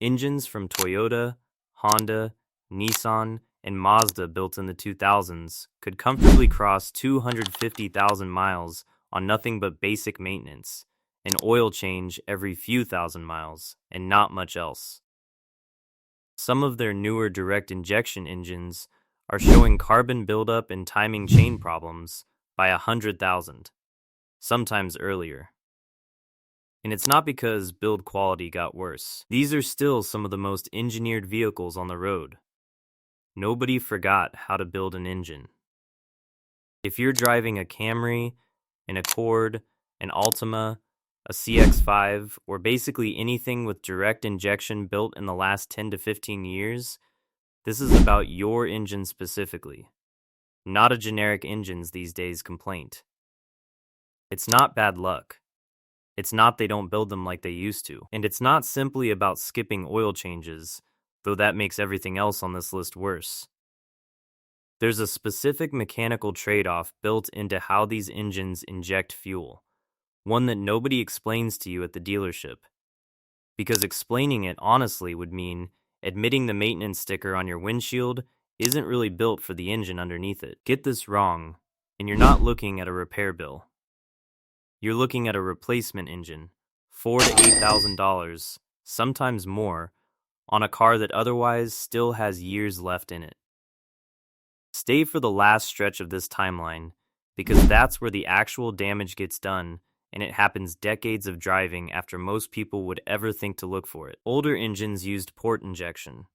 Engines from Toyota, Honda, Nissan, and Mazda built in the 2000s could comfortably cross 250,000 miles on nothing but basic maintenance, an oil change every few thousand miles, and not much else. Some of their newer direct injection engines are showing carbon buildup and timing chain problems by 100,000, sometimes earlier. And it's not because build quality got worse. These are still some of the most engineered vehicles on the road. Nobody forgot how to build an engine. If you're driving a Camry, an Accord, an Altima, a CX-5, or basically anything with direct injection built in the last 10 to 15 years, this is about your engine specifically, not a generic engines these days complaint. It's not bad luck. It's not they don't build them like they used to. And it's not simply about skipping oil changes, though that makes everything else on this list worse. There's a specific mechanical trade-off built into how these engines inject fuel, one that nobody explains to you at the dealership. Because explaining it honestly would mean admitting the maintenance sticker on your windshield isn't really built for the engine underneath it. Get this wrong, and you're not looking at a repair bill. You're looking at a replacement engine, $4,000 to $8,000, sometimes more, on a car that otherwise still has years left in it. Stay for the last stretch of this timeline, because that's where the actual damage gets done, and it happens decades of driving after most people would ever think to look for it. Older engines used port injection.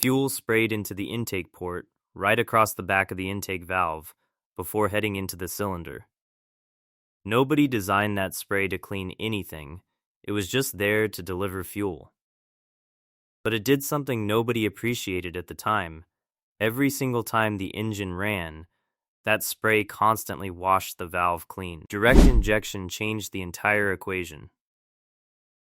Fuel sprayed into the intake port, right across the back of the intake valve, before heading into the cylinder. Nobody designed that spray to clean anything. It was just there to deliver fuel. But it did something nobody appreciated at the time. Every single time the engine ran, that spray constantly washed the valve clean. Direct injection changed the entire equation.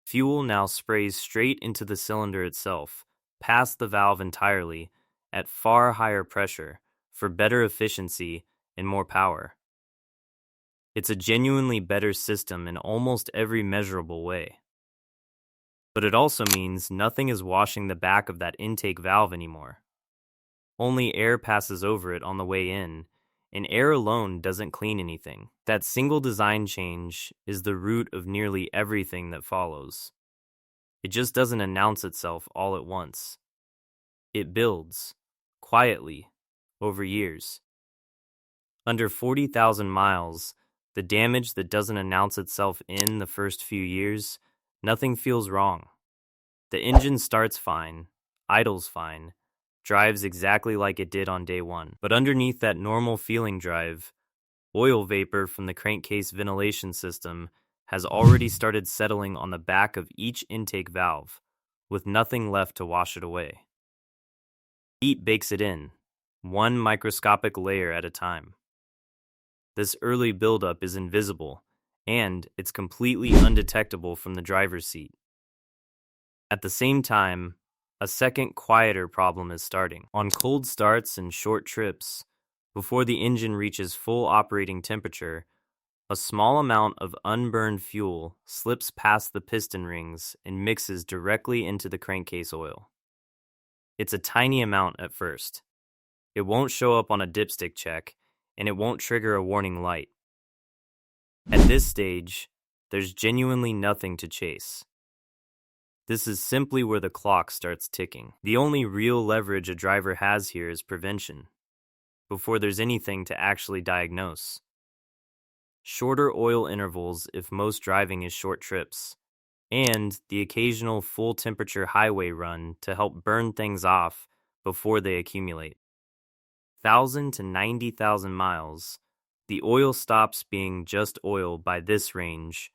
Fuel now sprays straight into the cylinder itself, past the valve entirely, at far higher pressure, for better efficiency and more power. It's a genuinely better system in almost every measurable way. But it also means nothing is washing the back of that intake valve anymore. Only air passes over it on the way in, and air alone doesn't clean anything. That single design change is the root of nearly everything that follows. It just doesn't announce itself all at once. It builds, quietly, over years. Under 40,000 miles, the damage that doesn't announce itself in the first few years, nothing feels wrong. The engine starts fine, idles fine, drives exactly like it did on day one. But underneath that normal feeling drive, oil vapor from the crankcase ventilation system has already started settling on the back of each intake valve, with nothing left to wash it away. Heat bakes it in, one microscopic layer at a time. This early buildup is invisible, and it's completely undetectable from the driver's seat. At the same time, a second, quieter problem is starting. On cold starts and short trips, before the engine reaches full operating temperature, a small amount of unburned fuel slips past the piston rings and mixes directly into the crankcase oil. It's a tiny amount at first. It won't show up on a dipstick check, and it won't trigger a warning light. At this stage, there's genuinely nothing to chase. This is simply where the clock starts ticking. The only real leverage a driver has here is prevention, before there's anything to actually diagnose. Shorter oil intervals if most driving is short trips, and the occasional full temperature highway run to help burn things off before they accumulate. 1,000 to 90,000 miles, the oil stops being just oil by this range.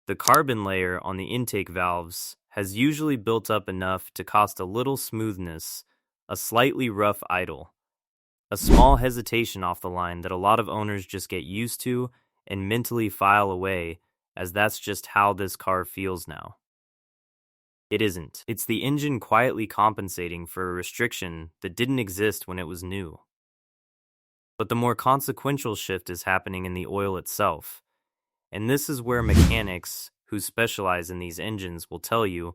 The carbon layer on the intake valves has usually built up enough to cost a little smoothness, a slightly rough idle, a small hesitation off the line that a lot of owners just get used to and mentally file away, as that's just how this car feels now. It isn't. It's the engine quietly compensating for a restriction that didn't exist when it was new. But the more consequential shift is happening in the oil itself, and this is where mechanics who specialize in these engines will tell you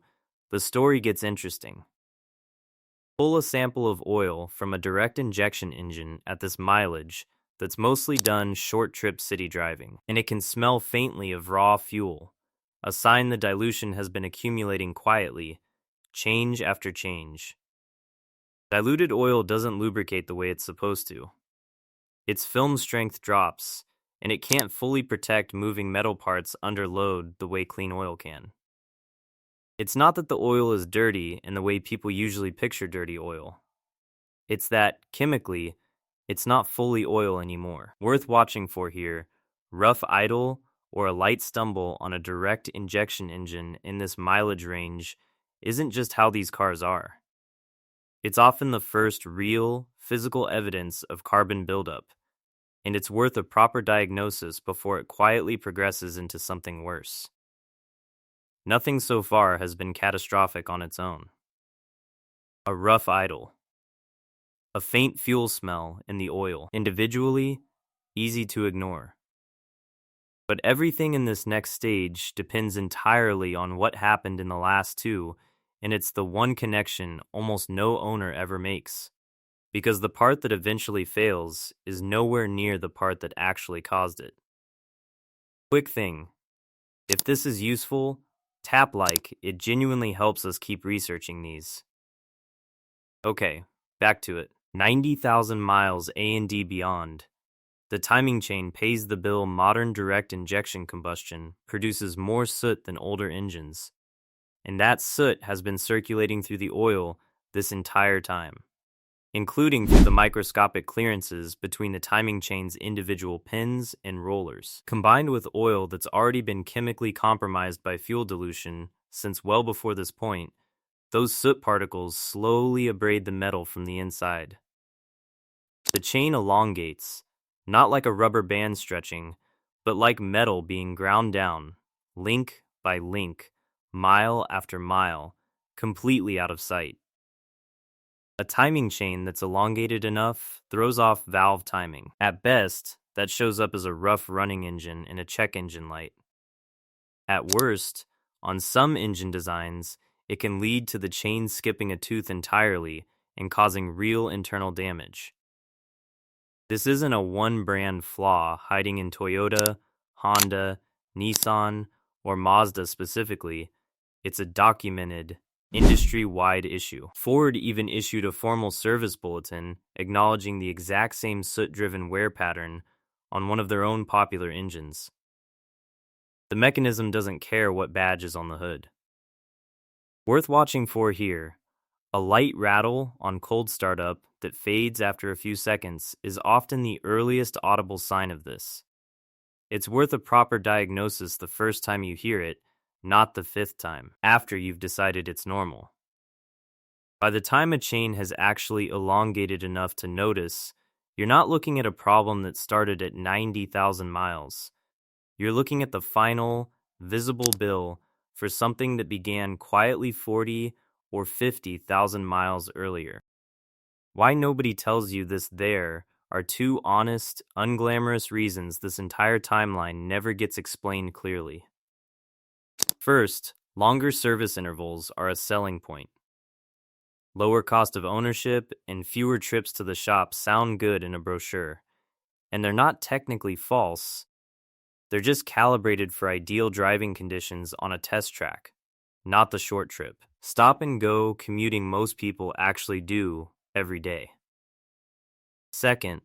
The story gets interesting. Pull a sample of oil from a direct injection engine at this mileage that's mostly done short trip city driving, and it can smell faintly of raw fuel, a sign the dilution has been accumulating quietly, change after change. Diluted oil doesn't lubricate the way it's supposed to. Its film strength drops, and it can't fully protect moving metal parts under load the way clean oil can. It's not that the oil is dirty in the way people usually picture dirty oil. It's that, chemically, it's not fully oil anymore. Worth watching for here, rough idle or a light stumble on a direct injection engine in this mileage range isn't just how these cars are. It's often the first real, physical evidence of carbon buildup, and it's worth a proper diagnosis before it quietly progresses into something worse. Nothing so far has been catastrophic on its own. A rough idle. A faint fuel smell in the oil, individually, easy to ignore. But everything in this next stage depends entirely on what happened in the last two, and it's the one connection almost no owner ever makes. Because the part that eventually fails is nowhere near the part that actually caused it. Quick thing, if this is useful, tap like, it genuinely helps us keep researching these. Okay, back to it. 90,000 miles A&D beyond. The timing chain pays the bill. Modern direct injection combustion produces more soot than older engines. And that soot has been circulating through the oil this entire time, including through the microscopic clearances between the timing chain's individual pins and rollers. Combined with oil that's already been chemically compromised by fuel dilution since well before this point, those soot particles slowly abrade the metal from the inside. The chain elongates, not like a rubber band stretching, but like metal being ground down, link by link, mile after mile, completely out of sight. A timing chain that's elongated enough throws off valve timing. At best, that shows up as a rough running engine in a check engine light. At worst, on some engine designs, it can lead to the chain skipping a tooth entirely and causing real internal damage. This isn't a one-brand flaw hiding in Toyota, Honda, Nissan, or Mazda specifically. It's a documented, industry-wide issue. Ford even issued a formal service bulletin acknowledging the exact same soot-driven wear pattern on one of their own popular engines. The mechanism doesn't care what badge is on the hood. Worth watching for here, a light rattle on cold startup that fades after a few seconds is often the earliest audible sign of this. It's worth a proper diagnosis the first time you hear it, not the fifth time, after you've decided it's normal. By the time a chain has actually elongated enough to notice, you're not looking at a problem that started at 90,000 miles. You're looking at the final, visible bill for something that began quietly 40 or 50,000 miles earlier. Why nobody tells you this there are two honest, unglamorous reasons this entire timeline never gets explained clearly. First, longer service intervals are a selling point. Lower cost of ownership and fewer trips to the shop sound good in a brochure, and they're not technically false. They're just calibrated for ideal driving conditions on a test track, not the short trip. Stop and go commuting most people actually do every day. Second,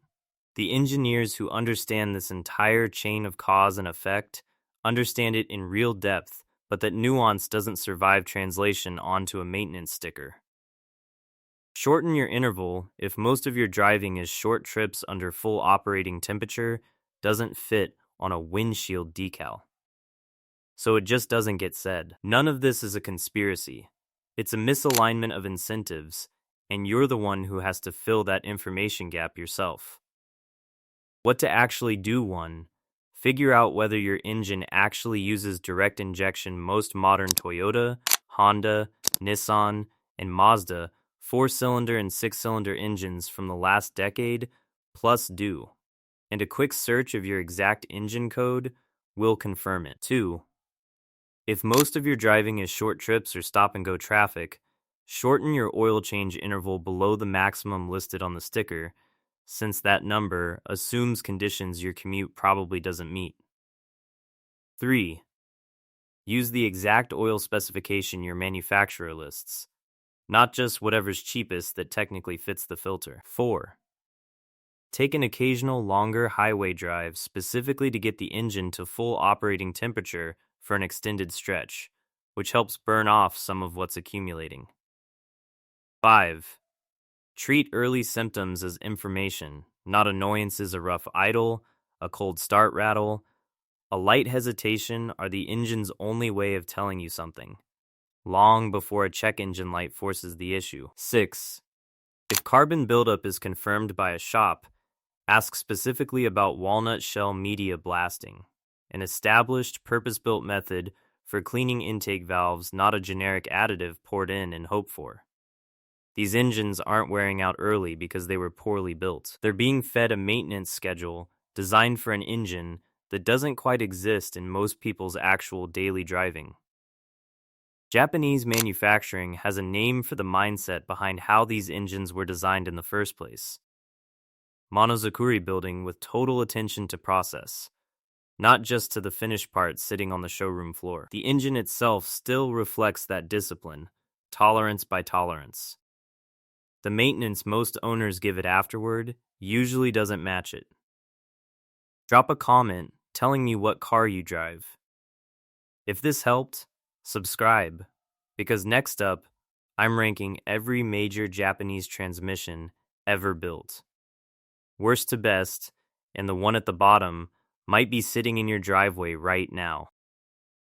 the engineers who understand this entire chain of cause and effect understand it in real depth, but that nuance doesn't survive translation onto a maintenance sticker. Shorten your interval if most of your driving is short trips under full operating temperature doesn't fit on a windshield decal. So it just doesn't get said. None of this is a conspiracy. It's a misalignment of incentives, and you're the one who has to fill that information gap yourself. What to actually do? 1. Figure out whether your engine actually uses direct injection. Most modern Toyota, Honda, Nissan, and Mazda 4-cylinder and 6-cylinder engines from the last decade plus do, and a quick search of your exact engine code will confirm it. 2. If most of your driving is short trips or stop and go traffic, shorten your oil change interval below the maximum listed on the sticker, since that number assumes conditions your commute probably doesn't meet. 3. Use the exact oil specification your manufacturer lists, not just whatever's cheapest that technically fits the filter. 4. Take an occasional longer highway drive specifically to get the engine to full operating temperature for an extended stretch, which helps burn off some of what's accumulating. 5. Treat early symptoms as information, not annoyances. A rough idle, a cold start rattle, a light hesitation are the engine's only way of telling you something, long before a check engine light forces the issue. 6. If carbon buildup is confirmed by a shop, ask specifically about walnut shell media blasting, an established purpose-built method for cleaning intake valves, not a generic additive poured in and hoped for. These engines aren't wearing out early because they were poorly built. They're being fed a maintenance schedule designed for an engine that doesn't quite exist in most people's actual daily driving. Japanese manufacturing has a name for the mindset behind how these engines were designed in the first place. Monozukuri building with total attention to process, not just to the finished parts sitting on the showroom floor. The engine itself still reflects that discipline, tolerance by tolerance. The maintenance most owners give it afterward usually doesn't match it. Drop a comment telling me what car you drive. If this helped, subscribe, because next up, I'm ranking every major Japanese transmission ever built. Worst to best, and the one at the bottom might be sitting in your driveway right now.